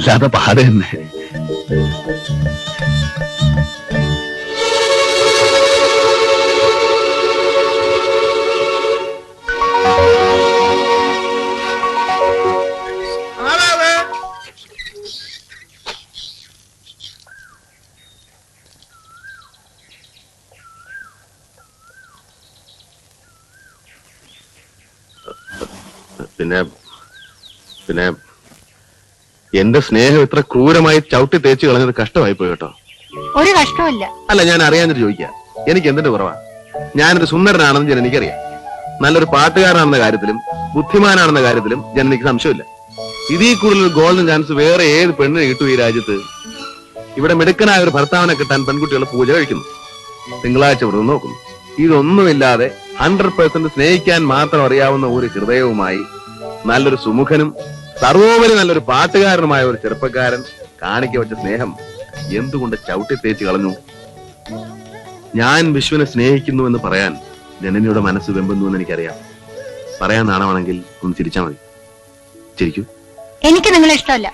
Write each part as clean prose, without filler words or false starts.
വല്ലാതെ പാട് തന്നെ. പിന്നെ പിന്നെ എന്റെ സ്നേഹം ഇത്ര ക്രൂരമായി ചവിട്ടി തേച്ച് കളഞ്ഞത് കഷ്ടമായി പോയി കേട്ടോ. ഒരു കഷ്ടമില്ല. അല്ല, ഞാൻ അറിയാഞ്ഞിട്ട് ചോദിക്കാം. എനിക്ക് എന്തിന്റെ കുറവാ? ഞാനൊരു സുന്ദരനാണെന്ന് ജനനിക്കറിയാം. നല്ലൊരു പാട്ടുകാരനാണെന്ന കാര്യത്തിലും ബുദ്ധിമാനാണെന്ന കാര്യത്തിലും ജനനിക്ക് സംശയമില്ല. ഇതിൽ കൂടുതൽ ഗോൾഡൻ ചാൻസ് വേറെ ഏത് പെണ്ണിനെ കിട്ടും ഈ രാജ്യത്ത്? ഇവിടെ മിടുക്കനായ ഒരു ഭർത്താവിനെ കിട്ടാൻ പെൺകുട്ടികൾ പൂജ കഴിക്കുന്നു, തിങ്കളാഴ്ച വ്രതം നോക്കുന്നു. ഇതൊന്നുമില്ലാതെ 100% സ്നേഹിക്കാൻ മാത്രം അറിയാവുന്ന ഒരു ഹൃദയവുമായി നല്ലൊരു സുമുഖനും സർവോപരി നല്ലൊരു പാട്ടുകാരനുമായ ഒരു ചെറുപ്പക്കാരൻ കാണിക്ക വെച്ച സ്നേഹം എന്തുകൊണ്ട് ചവിട്ടി തേച്ച് കളഞ്ഞു? ഞാൻ വിശ്വനെ സ്നേഹിക്കുന്നു എന്ന് പറയാൻ ജനനിയുടെ മനസ്സ് വെമ്പുന്നു എന്ന് എനിക്കറിയാം. പറയാൻ നാണമാണെങ്കിൽ ഒന്ന് ചിരിച്ചാ മതി. ചിരിക്കൂ. എനിക്ക് നിങ്ങളെ ഇഷ്ടമല്ല.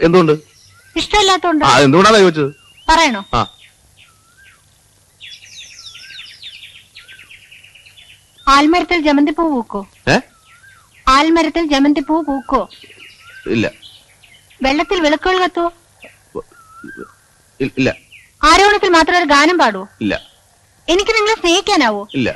എന്തുകൊണ്ട്? ഇഷ്ടമല്ലാത്തോണ്ട്. എന്തുകൊണ്ടാണ് ചോദിച്ചത്? പറയണോ? ആൽമരത്തിൽ ജമന്തി പൂ പൂക്കോ? ആൽമരത്തിൽ ജമന്തി പൂ പൂക്കോ? ഇല്ല. വെള്ളത്തിൽ വിളക്കുകൾ കത്തോ? ഇല്ല. ആരോണത്തിൽ മാത്രം ഒരു ഗാനം പാടുവോ? ഇല്ല. എനിക്ക് നിങ്ങളെ സ്നേഹിക്കാനാവോ? ഇല്ല.